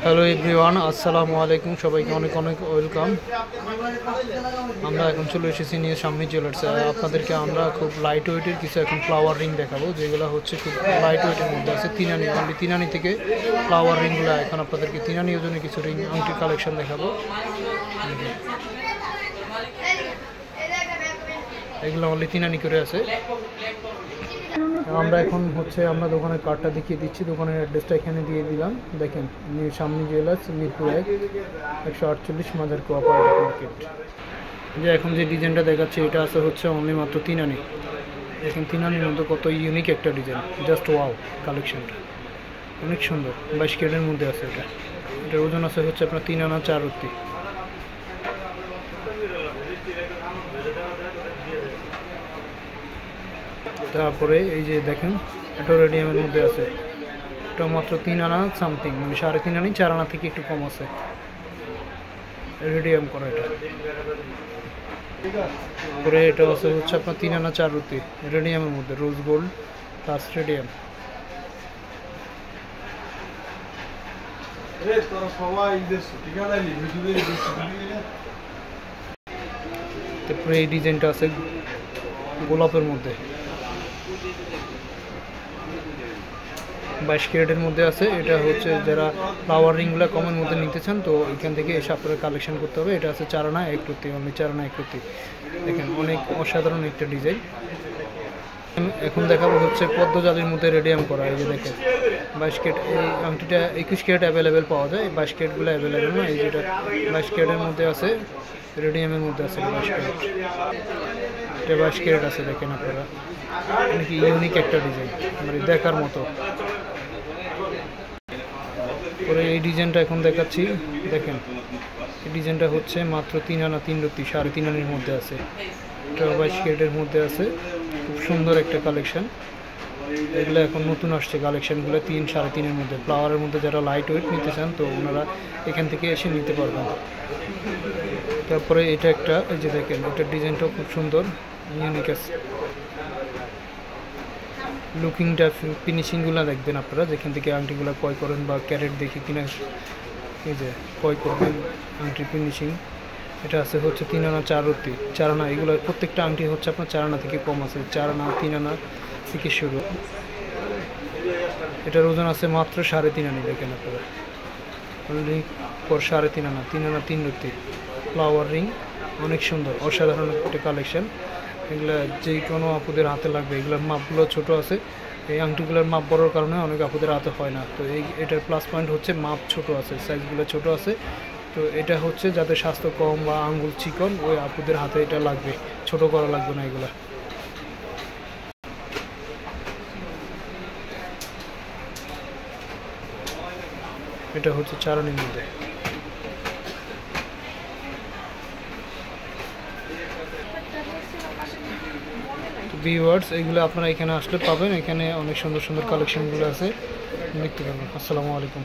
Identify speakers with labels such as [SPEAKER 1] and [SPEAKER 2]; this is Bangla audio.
[SPEAKER 1] হ্যালো এভরিওয়ান, আসসালামু আলাইকুম। সবাইকে অনেক অনেক ওয়েলকাম। আমরা এখন চলে এসেছি নিয়ে শাম্মী জুয়েলার্স। আপনাদেরকে আমরা খুব লাইট ওয়েটের কিছু এখন ফ্লাওয়ার রিং দেখাবো, যেগুলো হচ্ছে খুব লাইট ওয়েটের মধ্যে আছে। তিনানি, অনলি তিনানি থেকে ফ্লাওয়ার রিংগুলো এখন আপনাদেরকে তিনানি ওজনের কিছু রিং আংটির কালেকশন দেখাবো। এগুলো অনলি তিনানি করে আছে। আমরা এখন আমরা দোকানের কার্ডটা দেখিয়ে দিচ্ছি। দোকানের অ্যাড্রেসটা এখানে দিয়ে দিলাম। দেখেন, শাম্মী জুয়েলার্স, মিরপুর 148 মাজার কোঅপারেটিভ মার্কেট। যে এখন যে ডিজাইনটা দেখাচ্ছে, এটা আছে হচ্ছে অনলি মাত্র তিনানি। দেখেন তিনানির মধ্যে কত ইউনিক একটা ডিজাইন, জাস্ট ওয়াও। কালেকশনটা অনেক সুন্দর, 22 ক্যারেটের মধ্যে আছে। এটার ওজন আছে হচ্ছে আপনার 3 আনা 4 রত্তি। তারপরে এই যে দেখেন, এটা রেডিয়ামের মধ্যে আছে। এটা মাত্র 3 আনা সামথিং, মানে 3.5 আনি, 4 আনা থেকে একটু কম আছে। রেডিয়াম করা এটা। তারপরে এটা আছে হচ্ছে আপনার 3 আনা 4 রুতি, রেডিয়ামের মধ্যে, রোজ গোল্ড প্লাস রেডিয়াম। তারপরে এই ডিজাইনটা আছে গোলাপের মধ্যে, 22 ক্যারেটের মধ্যে আছে। এটা হচ্ছে যারা ফ্লাওয়ার রিংগুলো কমের মধ্যে নিতে চান, তো এখান থেকে এসে আপনারা কালেকশন করতে হবে। এটা আছে 4 আনা 1 রুতি, অনলি 4 আনা 1 রুতি। দেখেন অনেক অসাধারণ একটা ডিজাইন। এখন দেখাবো হচ্ছে পদ্মজালির মধ্যে রেডিয়াম করা। এই যে দেখেন 22 ক্যারেট, এই আংটিটা 21 ক্যারেট অ্যাভেলেবেল পাওয়া যায়। 22 ক্যারেটগুলো অ্যাভেলেবেল না। এই যেটা 22 ক্যারেটের মধ্যে আছে, রেডিয়ামের মধ্যে আছে 22 ক্যারেট। এটা 22 ক্যারেট আছে। দেখেন আপনারা, অনেক ইউনিক একটা ডিজাইন, মানে দেখার মতো। পরে এই ডিজাইনটা এখন দেখাচ্ছি। দেখেন এই ডিজাইনটা হচ্ছে মাত্র 3 আনা 3 রত্তি, 3.5 আনির মধ্যে আছে। এটা 22 ক্যারেটের মধ্যে আছে। খুব সুন্দর একটা কালেকশন। এগুলো এখন নতুন আসছে কালেকশনগুলো, 3 3.5-এর মধ্যে। ফ্লাওয়ারের মধ্যে যারা লাইট ওয়েট নিতে চান, তো ওনারা এখান থেকে এসে নিতে পারবেন। তারপরে এটা একটা, এই যে দেখেন, এটার ডিজাইনটাও খুব সুন্দর, ইউনিক আছে। লুকিংটা, ফিনিশিংগুলো দেখবেন আপনারা যেখান থেকে আংটিগুলো ক্রয় করেন বা ক্যারেট দেখে কিনা, এই যে ক্রয় করবেন আংটির ফিনিশিং। এটা আছে হচ্ছে 3 আনা 4 রত্তি, 4 আনা। এগুলো প্রত্যেকটা আংটি হচ্ছে আপনার 4 আনা থেকে কম আছে, 4 আনা 3 আনা থেকে শুরু। এটার ওজন আছে মাত্র 3.5 আনি। দেখেন আপনারা, অলরেডি 3.5 আনা, 3 আনা 3 রত্তি। ফ্লাওয়ার রিং অনেক সুন্দর, অসাধারণ একটা কালেকশন। এগুলো যে কোনো আপুদের হাতে লাগবে। এগুলোর মাপগুলো ছোট আছে। এই আংটিগুলোর মাপ বড়োর কারণে অনেক আপুদের হাতে হয় না। তো এটার প্লাস পয়েন্ট হচ্ছে মাপ ছোট আছে, সাইজগুলো ছোট আছে। তো এটা হচ্ছে যাদের স্বাস্থ্য কম বা আঙ্গুল চিকন, ওই আপুদের হাতে এটা লাগবে, ছোট করা লাগবে না এগুলা। এটা হচ্ছে 4 আনির মধ্যে। ভিউয়ার্স, এগুলো আপনারা এখানে আসলে পাবেন। এখানে অনেক সুন্দর সুন্দর কালেকশনগুলো আছে, দেখতে পাবেন। আসসালামু আলাইকুম।